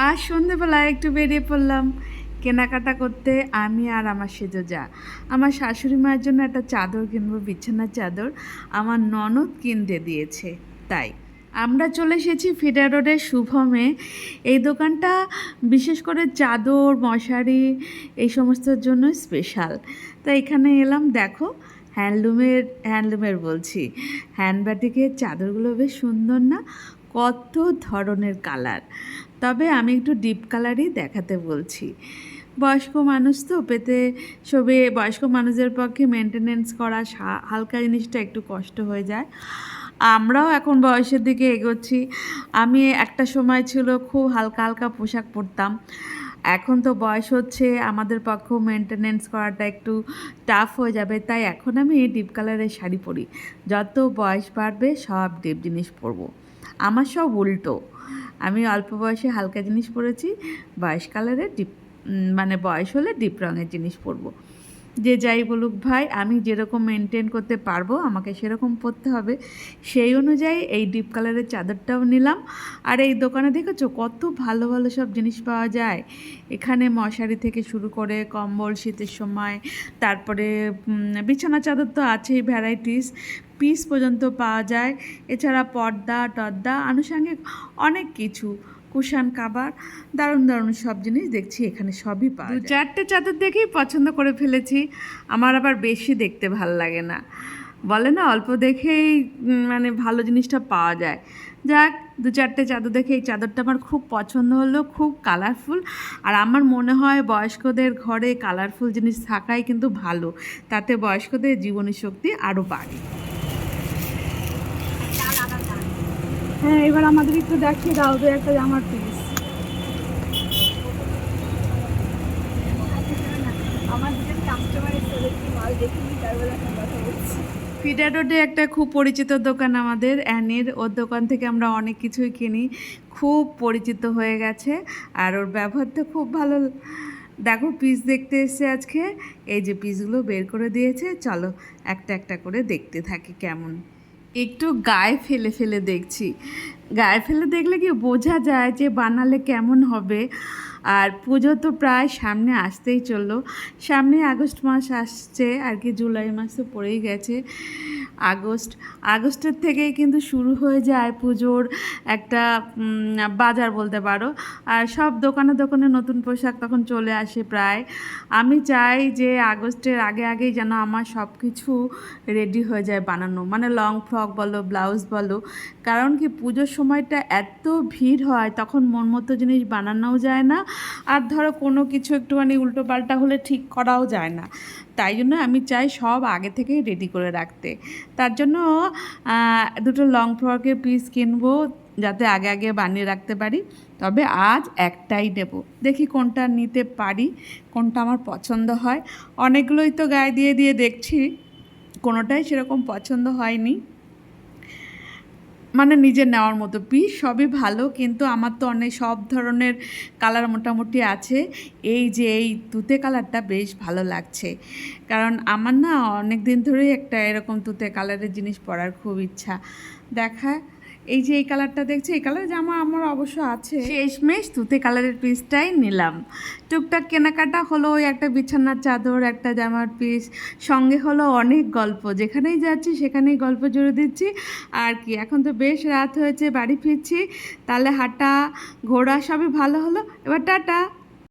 আজ সন্ধেবেলায় একটু বেরিয়ে পড়লাম কেনাকাটা করতে, আমি আর আমার সেজো। আমার শাশুড়ি মায়ের জন্য একটা চাদর কিনবো, বিছানার চাদর। আমার ননদ কিনতে দিয়েছে, তাই আমরা চলে এসেছি ফিডার রোডের শুভমে। এই দোকানটা বিশেষ করে চাদর, মশারি এই সমস্তর জন্য স্পেশাল। তো এখানে এলাম, দেখো হ্যান্ডলুমের বলছি, হ্যান্ডব্যাটিকের চাদরগুলো বেশ সুন্দর না, কত ধরনের কালার। তবে আমি একটু ডিপ কালারই দেখাতে বলছি। বয়স্ক মানুষ তো পেতে সবে, বয়স্ক মানুষদের পক্ষে মেনটেনেন্স করা হালকা জিনিসটা একটু কষ্ট হয়ে যায়। আমরাও এখন বয়সের দিকে এগোচ্ছি। আমি একটা সময় ছিল খুব হালকা হালকা পোশাক পরতাম। এখন তো বয়স হচ্ছে, আমাদের পক্ষেও মেনটেনেন্স করাটা একটু টাফ হয়ে যাবে, তাই এখন আমি ডিপ কালারের শাড়ি পরি। যত বয়স বাড়বে সব ডিপ জিনিস পরবো। আমার সব উল্টো, আমি অল্প বয়সে হালকা জিনিস পরেছি, বয়স কালারে ডিপ, মানে বয়স হলে ডিপ রঙের জিনিস পরবো। যে যাই বলুক ভাই, আমি যেরকম মেনটেন করতে পারবো আমাকে সেরকম পরতে হবে। সেই অনুযায়ী এই ডিপ কালারের চাদরটাও নিলাম। আর এই দোকানে দেখেছো কত ভালো ভালো সব জিনিস পাওয়া যায়। এখানে মশারি থেকে শুরু করে কম্বল শীতের সময়, তারপরে বিছানা চাদর তো আছেই, ভ্যারাইটিস পিস পর্যন্ত পাওয়া যায়। এছাড়া পর্দা টর্দা আনুষঙ্গিক অনেক কিছু, কুশান কাবার, দারুণ দারুণ সব জিনিস দেখছি এখানে সবই পাওয়া যায়। 2-4টে চাদর দেখেই পছন্দ করে ফেলেছি। আমার আবার বেশি দেখতে ভাল লাগে না, বলে না অল্প দেখেই মানে ভালো জিনিসটা পাওয়া যায়। যাক, 2-4টে চাদর দেখে এই চাদরটা আমার খুব পছন্দ হলো, খুব কালারফুল। আর আমার মনে হয় বয়স্কদের ঘরে কালারফুল জিনিস থাকাই কিন্তু ভালো, তাতে বয়স্কদের জীবনী শক্তি আরও বাড়ে। হ্যাঁ, এবার আমাদের একটু দেখিয়ে দাও তো একটা জামার পিস। আমাদের কাস্টমার এসে মাল দেখিনি, তার বলে এখন কথা বলছি। ফিডার রোডে একটা খুব পরিচিত দোকান আমাদের অ্যানির, ওর দোকান থেকে আমরা অনেক কিছুই কিনি, খুব পরিচিত হয়ে গেছে। আর ওর ব্যবহার তো খুব ভালো। দেখো পিস দেখতে এসছে আজকে, এই যে পিসগুলো বের করে দিয়েছে, চলো একটা একটা করে দেখতে থাকি কেমন। একটু গায়ে ফেলে ফেলে দেখছি, গায়ে ফেলে দেখলে কি বোঝা যায় যে বানালে কেমন হবে। আর পুজো তো প্রায় সামনে আসতেই চললো, সামনে আগস্ট মাস আসছে আর কি, জুলাই মাস তো পড়েই গেছে। আগস্টের থেকেই কিন্তু শুরু হয়ে যায় পুজোর একটা বাজার বলতে পারো। আর সব দোকানে দোকানে নতুন পোশাক তখন চলে আসে প্রায়। আমি চাই যে আগস্টের আগে আগেই যেন আমার সব কিছু রেডি হয়ে যায় বানানো, মানে লং ফ্রক বলো, ব্লাউজ বলো। কারণ কি পুজোর সময়টা এত ভিড় হয়, তখন মন মতো জিনিস বানানোও যায় না। আর ধরো কোনো কিছু একটুখানি উল্টো পাল্টা হলে ঠিক করাও যায় না। তাই জন্য আমি চাই সব আগে থেকেই রেডি করে রাখতে। তার জন্য দুটো লং ফ্রকের পিস কিনবো, যাতে আগে আগে বানিয়ে রাখতে পারি। তবে আজ একটাই নেব, দেখি কোনটা নিতে পারি, কোনটা আমার পছন্দ হয়। অনেকগুলোই তো গায়ে দিয়ে দিয়ে দেখছি, কোনোটাই সেরকম পছন্দ হয়নি। মানে নিজের নেওয়ার মতো পিস সবই ভালো, কিন্তু আমার তো অনেক সব ধরনের কালার মোটামুটি আছে। এই যে এই তুতে কালারটা বেশ ভালো লাগছে, কারণ আমার না অনেক দিন ধরেই একটা এরকম তুতে কালারের জিনিস পরার খুব ইচ্ছা। দেখা, এই যে এই কালারটা দেখছি, এই কালার জামা আমার অবশ্য আছে, শেষমেশ তুতে কালারের পিসটাই নিলাম। টুকটাক কেনাকাটা হলো, ওই একটা বিছানার চাদর, একটা জামার পিস, সঙ্গে হলো অনেক গল্প, যেখানেই যাচ্ছি সেখানেই গল্প জুড়ে দিচ্ছি। আর কি, এখন তো বেশ রাত হয়েছে, বাড়ি ফিরছি, তাহলে হাঁটা ঘোরা সবই ভালো হলো, এবার টাটা।